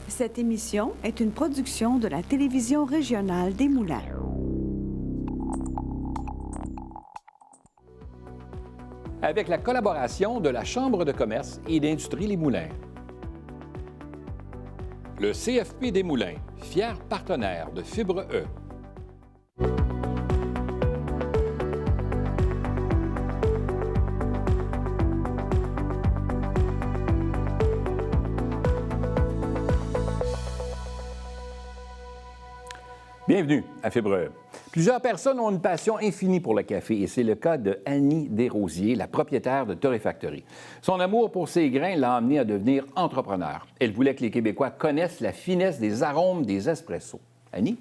Cette émission est une production de la télévision régionale des Moulins. Avec la collaboration de la Chambre de commerce et d'industrie Les Moulins. Le CFP des Moulins, fier partenaire de Fibre E. Bienvenue à Fibre E. Plusieurs personnes ont une passion infinie pour le café et c'est le cas de Annie Desrosiers, la propriétaire de Torréfactory. Son amour pour ses grains l'a amenée à devenir entrepreneur. Elle voulait que les Québécois connaissent la finesse des arômes des espressos. Annie,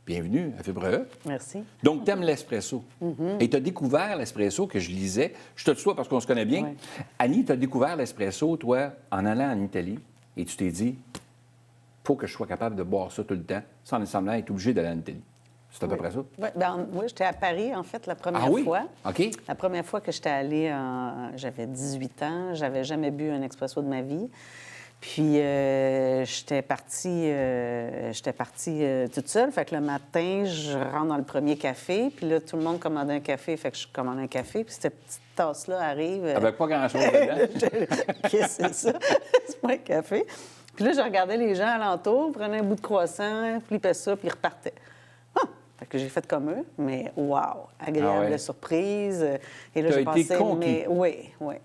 bienvenue à Fibre E. Merci. Donc, t'aimes l'espresso. Et tu as découvert l'espresso que je lisais. Je te le souhaite parce qu'on se connaît bien. Ouais. Annie, tu as découvert l'espresso, toi, en allant en Italie et tu t'es dit, faut que je sois capable de boire ça tout le temps, sans nécessairement être obligé d'aller en Italie. C'est à peu près ça? Oui, j'étais à Paris, en fait, la première fois. OK. La première fois que j'étais allée, j'avais 18 ans. J'avais jamais bu un expresso de ma vie. Puis, j'étais partie toute seule. Fait que le matin, je rentre dans le premier café. Puis là, tout le monde commandait un café. Fait que je commande un café. Puis cette petite tasse-là arrive. Avec pas grand-chose dedans. Qu'est-ce que c'est ça? C'est pas un café. Puis là, je regardais les gens alentour, prenaient un bout de croissant, flippaient ça, puis ils repartaient. Ah! Fait que j'ai fait comme eux, mais wow! Agréable surprise. Et là, T'as j'ai été pensé, conquis. mais oui.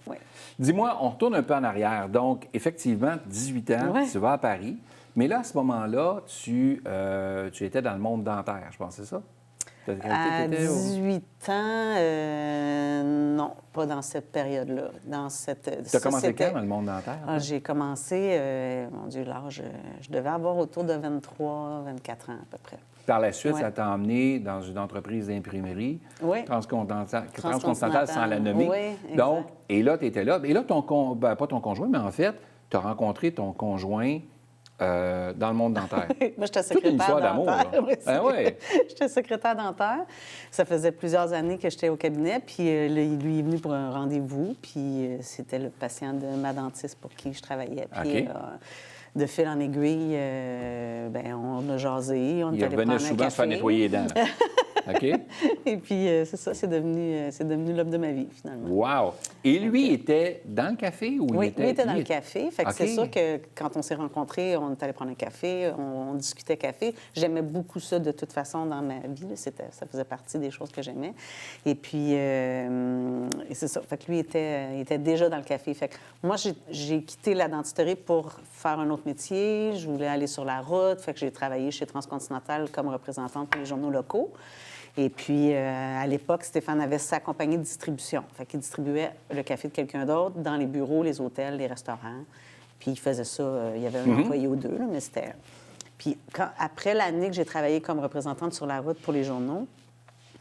Dis-moi, on retourne un peu en arrière. Donc, effectivement, 18 ans, Ouais. tu vas à Paris. Mais là, à ce moment-là, tu étais dans le monde dentaire, je pense, c'est ça? À 18 ans, non, pas dans cette période-là. Tu as commencé quand dans le monde dentaire? Ah, j'ai commencé, mon Dieu, l'âge, je devais avoir autour de 23, 24 ans à peu près. Par la suite, Ouais. ça t'a emmené dans une entreprise d'imprimerie, Oui. transcontinentale sans la nommer. Oui, exact. Donc, et là, tu étais là. Et là, pas ton conjoint, mais en fait, tu as rencontré ton conjoint dans le monde dentaire. Moi, j'étais Toute une secrétaire histoire d'amour, dentaire. là. Oui, Ben ouais. J'étais secrétaire dentaire. Ça faisait plusieurs années que j'étais au cabinet. Puis lui est venu pour un rendez-vous. Puis c'était le patient de ma dentiste pour qui je travaillais. Puis OK. de fil en aiguille, on a jasé. On Il est allé revenait prendre un souvent se faire café. nettoyer les dents. là. OK? Et puis, c'est ça, c'est devenu l'homme de ma vie, finalement. Wow! Et lui était dans le café ou Oui, il était... lui était dans le café. Fait que OK. c'est sûr que quand on s'est rencontrés, on est allé prendre un café, on discutait café. J'aimais beaucoup ça de toute façon dans ma vie. Là. Ça faisait partie des choses que j'aimais. Et puis, et c'est ça. Fait que lui il était déjà dans le café. Fait que moi, j'ai quitté la dentisterie pour faire un autre métier. Je voulais aller sur la route. Fait que j'ai travaillé chez Transcontinental comme représentante pour les journaux locaux. Et puis, à l'époque, Stéphane avait sa compagnie de distribution. Fait qu'il distribuait le café de quelqu'un d'autre dans les bureaux, les hôtels, les restaurants. Puis, il faisait ça. Il y avait un employé ou deux, là, mais c'était... Puis, après l'année que j'ai travaillé comme représentante sur la route pour les journaux,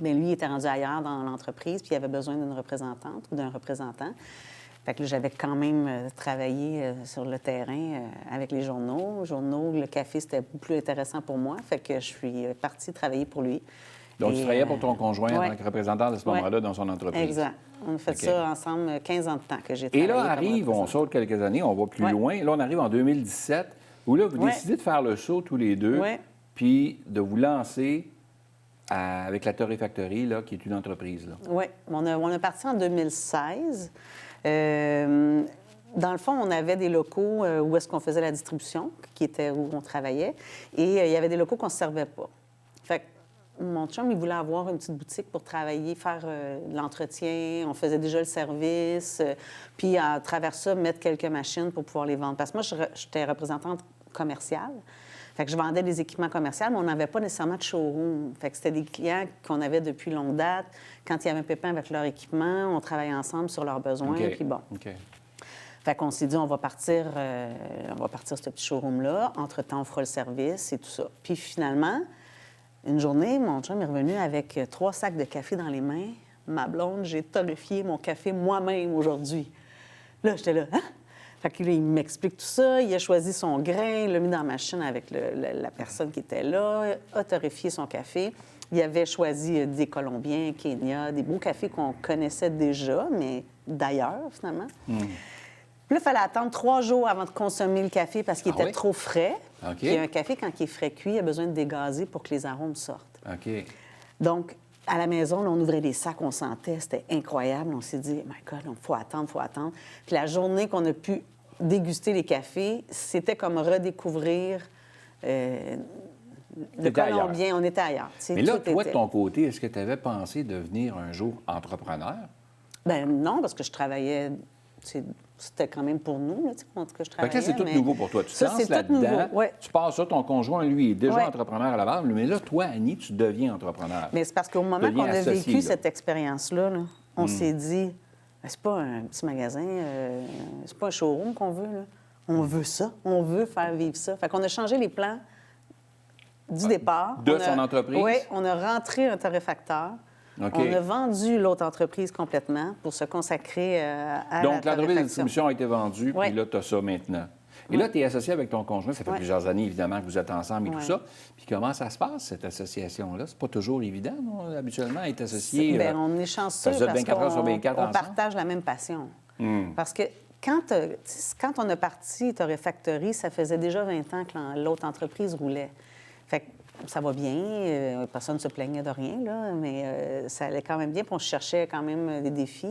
bien, lui, il était rendu ailleurs dans l'entreprise, puis il avait besoin d'une représentante ou d'un représentant. Fait que là, j'avais quand même travaillé sur le terrain avec les journaux. Le café, c'était beaucoup plus intéressant pour moi. Fait que je suis partie travailler pour lui. Donc, tu travaillais pour ton conjoint en ouais. tant que représentant à ce moment-là dans son entreprise. Exact. On a fait OK. ça ensemble 15 ans de temps que j'ai Et travaillé. là, comme arrive, on représentante. saute quelques années, on va plus Ouais. loin. Là, on arrive en 2017, où là, vous Ouais. décidez de faire le saut tous les deux, Ouais. puis de vous lancer avec la Torréfactory, là, qui est une entreprise. Là. Oui. On a parti en 2016. Dans le fond, on avait des locaux où est-ce qu'on faisait la distribution, qui était où on travaillait, et il y avait des locaux qu'on ne se servait pas. Fait que mon chum, il voulait avoir une petite boutique pour travailler, faire de l'entretien. On faisait déjà le service. Puis, à travers ça, mettre quelques machines pour pouvoir les vendre. Parce que moi, j'étais représentante commerciale. Fait que je vendais des équipements commerciaux, mais on n'avait pas nécessairement de showroom. Fait que c'était des clients qu'on avait depuis longue date. Quand il y avait un pépin avec leur équipement, on travaillait ensemble sur leurs besoins. OK. Puis bon. OK. Fait qu'on s'est dit, on va partir ce petit showroom-là. Entre-temps, on fera le service et tout ça. Puis finalement, une journée, mon chum est revenu avec 3 sacs de café dans les mains. Ma blonde, j'ai torréfié mon café moi-même aujourd'hui. Là, j'étais là, hein? Fait que là, il m'explique tout ça. Il a choisi son grain, il l'a mis dans la machine avec la personne qui était là, a torréfié son café. Il avait choisi des Colombiens, Kenya, des beaux cafés qu'on connaissait déjà, mais d'ailleurs, finalement. Puis là, il fallait attendre 3 jours avant de consommer le café parce qu'il Ah était oui? trop frais. OK. Puis un café, quand il est frais cuit, il a besoin de dégazer pour que les arômes sortent. OK. Donc, à la maison, là, on ouvrait les sacs, on sentait, c'était incroyable. On s'est dit, my God, il faut attendre, il faut attendre. Puis la journée qu'on a pu déguster les cafés, c'était comme redécouvrir le T'étais ailleurs. Colombien. On était ailleurs. Tu sais, Mais là, tout toi, était- de ton côté, est-ce que tu avais pensé devenir un jour entrepreneur? Ben non, parce que je travaillais... C'était quand même pour nous, là, tu sais, en tout cas, je Fait travaillais. que là, c'est tout mais nouveau pour toi. Tu te ça, lances c'est tout là-dedans, nouveau, ouais. tu passes ça, ton conjoint, lui, est déjà Ouais. entrepreneur à la base, mais là, toi, Annie, tu deviens entrepreneur. Mais c'est parce qu'au moment deviens qu'on a associé, vécu là. cette expérience-là, là, on s'est dit, ben, c'est pas un petit magasin, c'est pas un showroom qu'on veut, là. On veut ça, on veut faire vivre ça. Fait qu'on a changé les plans du départ. de On a- son entreprise? Oui, on a rentré un torréfacteur. OK. On a vendu l'autre entreprise complètement pour se consacrer à Donc, la l'entreprise de torréfaction. distribution a été vendue, Ouais. puis là, tu as ça maintenant. Et là, tu es associé avec ton conjoint, ça fait Ouais. plusieurs années, évidemment, que vous êtes ensemble et tout Ouais. ça. Puis comment ça se passe, cette association-là? C'est pas toujours évident, non, habituellement, être associé. Bien, on est chanceux ça se fait parce 24 heures sur 24 qu'on ensemble? partage la même passion. Parce que quand on a parti Torréfactory, ça faisait déjà 20 ans que l'autre entreprise roulait. Fait que ça va bien, personne ne se plaignait de rien, là, mais ça allait quand même bien, puis on cherchait quand même des défis.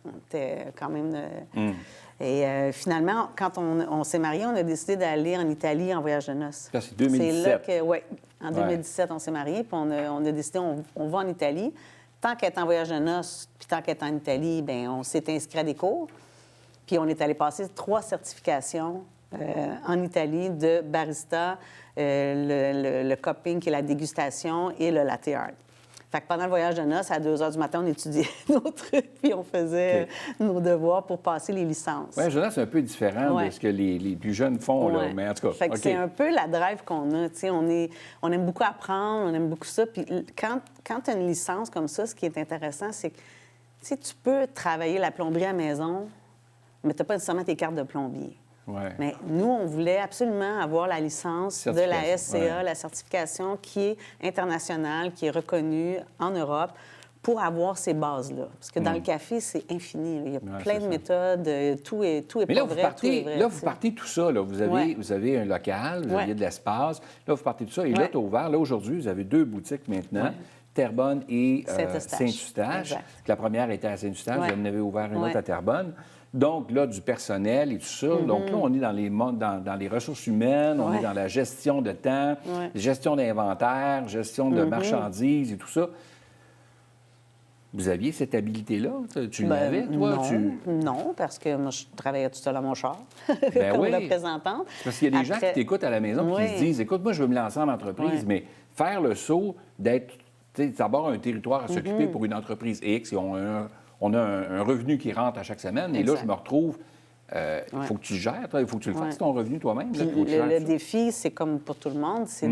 On était quand même... Et finalement, quand on s'est mariés, on a décidé d'aller en Italie en voyage de noces. Ça, c'est 2017. C'est là que, oui, en 2017, on s'est mariés, puis on a décidé, on va en Italie. Tant qu'être en voyage de noces, puis tant qu'être en Italie, bien, on s'est inscrit à des cours. Puis on est allé passer 3 certifications en Italie de barista, le cupping, qui est la dégustation, et le latte art. Fait que pendant le voyage de noces, à 2 heures du matin, on étudiait nos trucs, puis on faisait nos devoirs pour passer les licences. Oui, Jonas, c'est un peu différent Ouais. de ce que les plus jeunes font, là, Ouais. mais en tout cas, Fait que OK. c'est un peu la drive qu'on a. Tu sais, on aime beaucoup apprendre, on aime beaucoup ça. Puis quand tu as une licence comme ça, ce qui est intéressant, c'est que tu sais, tu peux travailler la plomberie à la maison, mais tu n'as pas nécessairement tes cartes de plombier. Ouais. Mais nous, on voulait absolument avoir la licence de la Certification, SCA, ouais. la certification qui est internationale, qui est reconnue en Europe, pour avoir ces bases-là. Parce que dans le café, c'est infini, là. Il y a Ouais, plein c'est de ça. méthodes, tout est Mais pas là, vrai, tout est vrai. là, tu vous sais. partez tout ça. Là. Vous, avez, Ouais. vous avez un local, vous Ouais. aviez de l'espace. Là, vous partez tout ça. Et là, Ouais. tu as ouvert. Là, aujourd'hui, vous avez 2 boutiques maintenant, Ouais. Terrebonne et Saint-Eustache. Saint-Eustache. Exact. La première était à Saint-Eustache. Ouais. Vous en avez ouvert une Ouais. autre à Terrebonne. Donc, là, du personnel et tout ça. Donc, là, on est dans les ressources humaines, on Ouais. est dans la gestion de temps, Ouais. gestion d'inventaire, gestion de marchandises et tout ça. Vous aviez cette habilité-là? Tu Ben, l'avais, toi? non, non, parce que moi, je travaillais tout seul à mon char Ben comme oui. représentante. Parce qu'il y a des gens Après- qui t'écoutent à la maison et qui Oui. se disent, écoute, moi, je veux me lancer en entreprise, Ouais. mais faire le saut d'être, tu sais, d'abord un territoire à s'occuper pour une entreprise X, et on a un revenu qui rentre à chaque semaine, et là, Exact. je me retrouve, il faut que tu le gères, il faut que tu le fasses, Ouais. ton revenu toi-même. là, Puis faut que tu gères le ça. défi, c'est comme pour tout le monde, c'est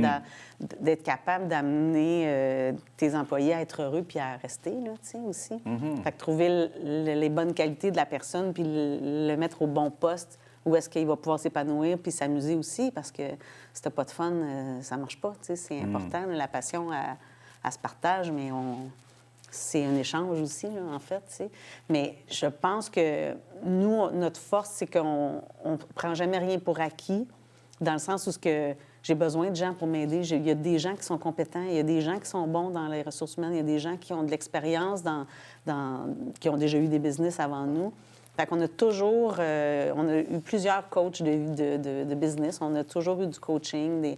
d'être capable d'amener tes employés à être heureux puis à rester, là, tu sais, aussi. Fait que trouver les bonnes qualités de la personne puis le mettre au bon poste où est-ce qu'il va pouvoir s'épanouir puis s'amuser aussi, parce que si t'as pas de fun, ça marche pas, tu sais. C'est important, la passion, elle se partage, mais c'est un échange aussi, là, en fait, tu sais. Mais je pense que nous, notre force, c'est qu'on ne prend jamais rien pour acquis, dans le sens où j'ai besoin de gens pour m'aider. Il y a des gens qui sont compétents, il y a des gens qui sont bons dans les ressources humaines, il y a des gens qui ont de l'expérience, qui ont déjà eu des business avant nous. Fait qu'on a toujours... on a eu plusieurs coachs de business. On a toujours eu du coaching,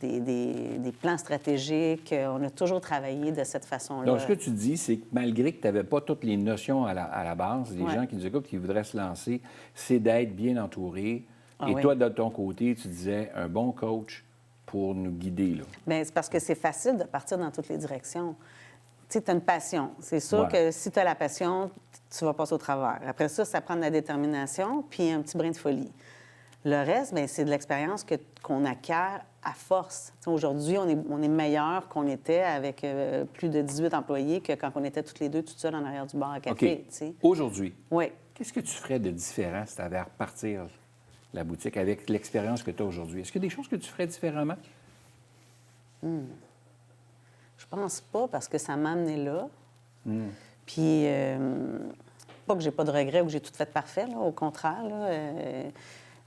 des plans stratégiques. On a toujours travaillé de cette façon-là. Donc, ce que tu dis, c'est que malgré que tu n'avais pas toutes les notions à la base, les Ouais. gens qui nous écoutent, qui voudraient se lancer, c'est d'être bien entouré. Ah et oui. toi, de ton côté, tu disais un bon coach pour nous guider, là. Bien, c'est parce que c'est facile de partir dans toutes les directions. Tu sais, tu as une passion. C'est sûr Ouais. que si tu as la passion, tu vas passer au travers. Après ça prend de la détermination puis un petit brin de folie. Le reste, bien, c'est de l'expérience qu'on acquiert à force. Tu sais, aujourd'hui, on est meilleur qu'on était avec plus de 18 employés que quand on était toutes les deux toutes seules en arrière du bar à café. OK. Tu sais. Aujourd'hui, Oui. qu'est-ce que tu ferais de différent si tu avais à repartir la boutique avec l'expérience que tu as aujourd'hui? Est-ce qu'il y a des choses que tu ferais différemment? Je pense pas, parce que ça m'a amené là. Puis pas que j'ai pas de regrets ou que j'ai tout fait parfait, là, au contraire. Là,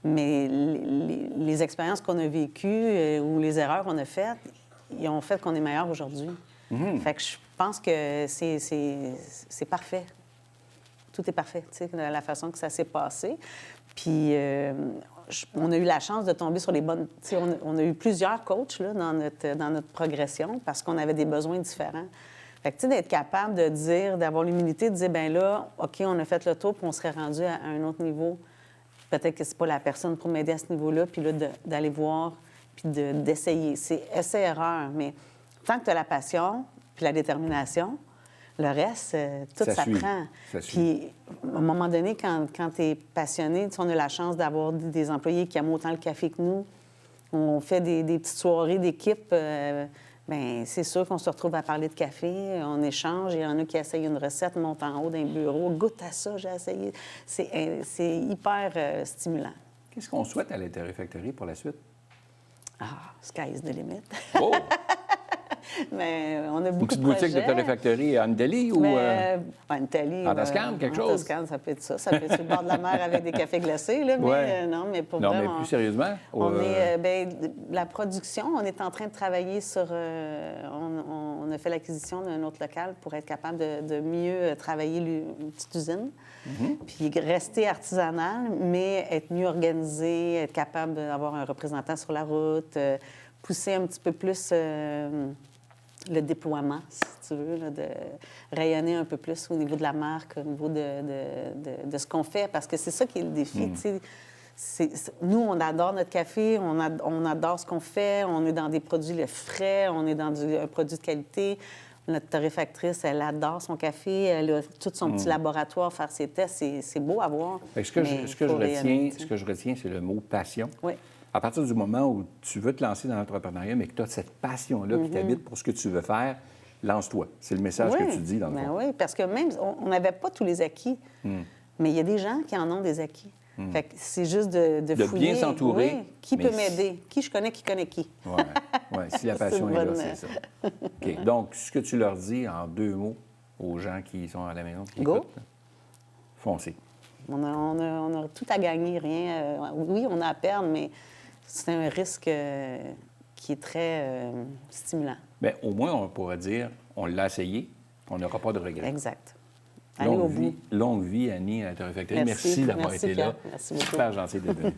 mais les expériences qu'on a vécues ou les erreurs qu'on a faites, ils ont fait qu'on est meilleur aujourd'hui. Fait que je pense que c'est parfait. Tout est parfait, tu sais, de la façon que ça s'est passé. Puis, on a eu la chance de tomber sur les bonnes... Tu sais, on a eu plusieurs coachs là, dans notre progression parce qu'on avait des besoins différents. Fait que, tu sais, d'être capable de dire, d'avoir l'humilité de dire, bien là, OK, on a fait le tour, puis on serait rendu à un autre niveau. Peut-être que c'est pas la personne pour m'aider à ce niveau-là, puis là, d'aller voir, puis d'essayer. C'est essai-erreur, mais tant que tu as la passion, puis la détermination, le reste, tout ça prend. Puis, à un moment donné, quand tu es passionné, on a la chance d'avoir des employés qui aiment autant le café que nous. On fait des petites soirées d'équipe. Bien, c'est sûr qu'on se retrouve à parler de café, on échange. Il y en a qui essayent une recette, montent en haut d'un bureau. Goûte à ça, j'ai essayé. C'est hyper stimulant. Qu'est-ce qu'on souhaite à la Torréfactorie pour la suite? Ah, sky is the limit. Oh! Mais on a beaucoup Une petite de projets. boutique de Torréfactorie à Andelli ou... En Italie. En Toscane, quelque chose? En Toscane, ça peut être ça. Ça peut être sur le bord de la mer avec des cafés glacés, là. Mais Ouais. non, mais pour Non, vrai, mais plus sérieusement? On est... la production, on est en train de travailler sur... on a fait l'acquisition d'un autre local pour être capable de mieux travailler une petite usine. Puis rester artisanal, mais être mieux organisé, être capable d'avoir un représentant sur la route, pousser un petit peu plus... le déploiement, si tu veux, là, de rayonner un peu plus au niveau de la marque, au niveau de ce qu'on fait, parce que c'est ça qui est le défi. Tu sais. Nous, on adore notre café, on adore ce qu'on fait, on est dans des produits frais, on est dans un produit de qualité. Notre torréfactrice, elle adore son café, elle a tout son petit laboratoire, faire ses tests, c'est beau à voir. Ce que je retiens, c'est le mot passion. Oui. À partir du moment où tu veux te lancer dans l'entrepreneuriat, mais que tu as cette passion-là qui t'habite pour ce que tu veux faire, lance-toi. C'est le message que tu dis, dans le fond. Oui, parce que même, on n'avait pas tous les acquis, mais il y a des gens qui en ont des acquis. Fait que c'est juste de fouiller. Bien s'entourer. Oui. Qui peut m'aider? Qui je connais qui connaît qui? Oui, si la passion est là, c'est ça. OK. Donc, ce que tu leur dis en 2 mots aux gens qui sont à la maison, qui Go. écoutent, foncez. On a tout à gagner, rien. Oui, on a à perdre, mais c'est un risque qui est très stimulant. Bien, au moins, on pourra dire, on l'a essayé, on n'aura pas de regrets. Exact. Allez au bout. Longue vie, Annie, à la Torréfactorie. Merci Merci d'avoir été Pierre. là. Merci beaucoup. Super gentil d'être venu.